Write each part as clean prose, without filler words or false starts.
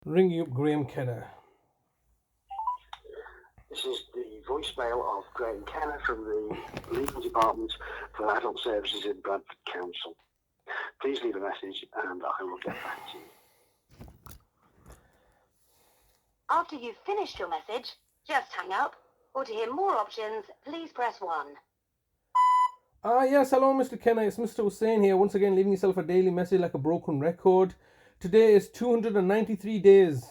Ringing up Graeme Kenna. This is the voicemail of Graeme Kenna from the Legal Department for Adult Services in Bradford Council. Please leave a message and I will get back to you. After you've finished your message, just hang up, or to hear more options, please press 1. Yes, hello Mr. Kenna, it's Mr. Hussain here, once again leaving yourself a daily message like a broken record. Today is 293 days,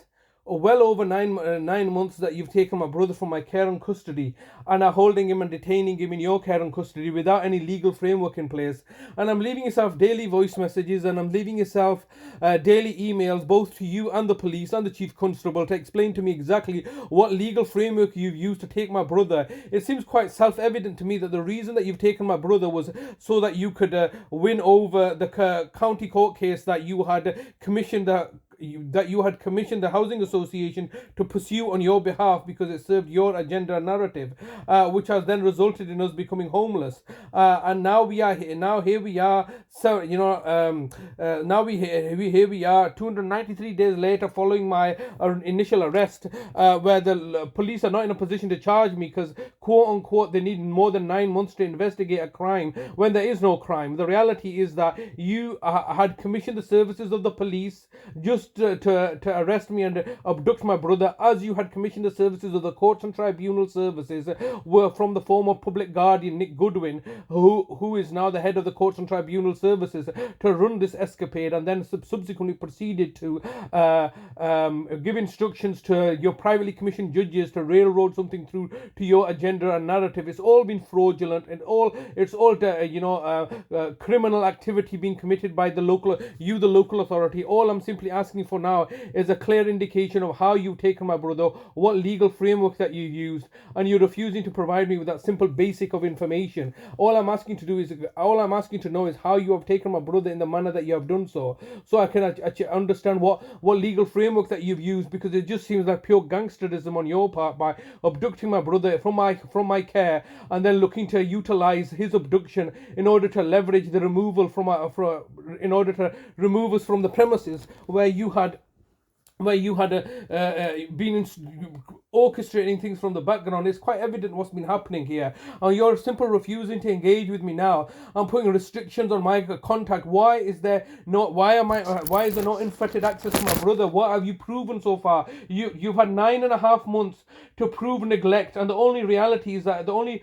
or well over 9 months that you've taken my brother from my care and custody and are holding him and detaining him in your care and custody without any legal framework in place. And I'm leaving yourself daily voice messages and I'm leaving yourself daily emails both to you and the police and the chief constable to explain to me exactly what legal framework you've used to take my brother. It seems quite self-evident to me that the reason that you've taken my brother was so that you could win over the county court case that you had commissioned the housing association to pursue on your behalf because it served your agenda and narrative, which has then resulted in us becoming homeless. And now we are here. Now here we are. So now here we are. 293 days later, following my initial arrest, where the police are not in a position to charge me because, quote unquote, they need more than 9 months to investigate a crime when there is no crime. The reality is that you had commissioned the services of the police just to arrest me and abduct my brother, as you had commissioned the services of the courts and tribunal services were from the former public guardian Nick Goodwin, who is now the head of the courts and tribunal services, to run this escapade, and then subsequently proceeded to give instructions to your privately commissioned judges to railroad something through to your agenda and narrative. It's all been fraudulent and it's all criminal activity being committed by the local authority. All I'm simply asking for now is a clear indication of how you've taken my brother, what legal framework that you used, and you're refusing to provide me with that simple basic of information. All I'm asking to know is how you have taken my brother in the manner that you have done so I can actually understand what legal framework that you've used, because it just seems like pure gangsterism on your part by abducting my brother from my care and then looking to utilize his abduction in order to leverage the removal in order to remove us from the premises where you had been orchestrating things from the background. It's quite evident what's been happening here, and you're simply refusing to engage with me now. I'm putting restrictions on my contact. Why is there no unfettered access to my brother? What have you proven so far? You've had 9.5 months to prove neglect, and the only reality is that the only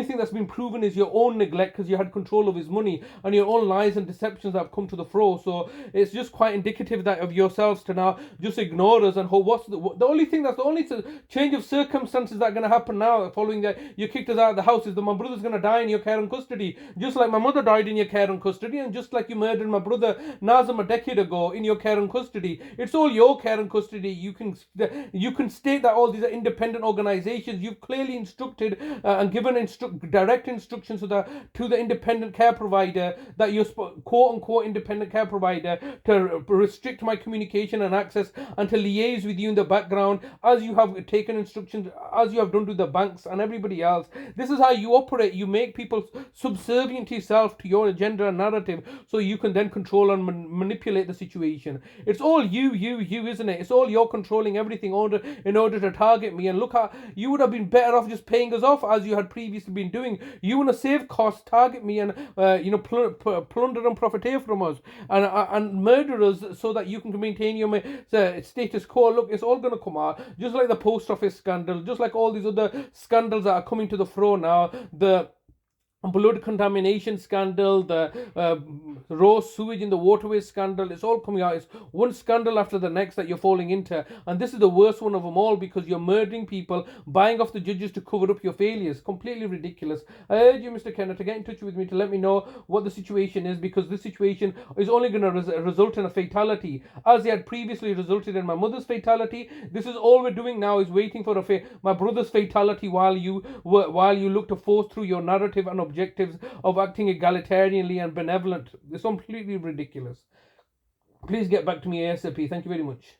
thing that's been proven is your own neglect, because you had control of his money and your own lies and deceptions that have come to the fore. So it's just quite indicative that of yourselves to now just ignore us and what's the only change of circumstances that are going to happen now following that you kicked us out of the house is that my brother's going to die in your care and custody, just like my mother died in your care and custody, and just like you murdered my brother Nazim a decade ago in your care and custody. It's all your care and custody. You can state that all these are independent organizations. You've clearly instructed and given direct instructions to the independent care provider, that you're quote unquote independent care provider, to restrict my communication and access and to liaise with you in the background, as you have taken instructions, as you have done to the banks and everybody else. This is how you operate. You make people subservient to yourself, to your agenda and narrative, so you can then control and manipulate the situation. It's all you, isn't it? It's all you're controlling everything in order to target me. And look, you would have been better off just paying us off, as you had previously been doing. You want to save costs, target me, and plunder and profiteer from us, and murder us so that you can maintain your status quo. Look, it's all going to come out, just like the post office scandal, just like all these other scandals that are coming to the fore now. The blood contamination scandal, the raw sewage in the waterways scandal, it's all coming out. It's one scandal after the next that you're falling into, and this is the worst one of them all, because you're murdering people, buying off the judges to cover up your failures. Completely ridiculous. I urge you, Mr. Kenna, to get in touch with me to let me know what the situation is, because this situation is only going to result in a fatality, as it had previously resulted in my mother's fatality. This is all we're doing now, is waiting for my brother's fatality while you look to force through your narrative and objectives of acting egalitarianly and benevolent. It's completely ridiculous. Please get back to me ASAP. Thank you very much.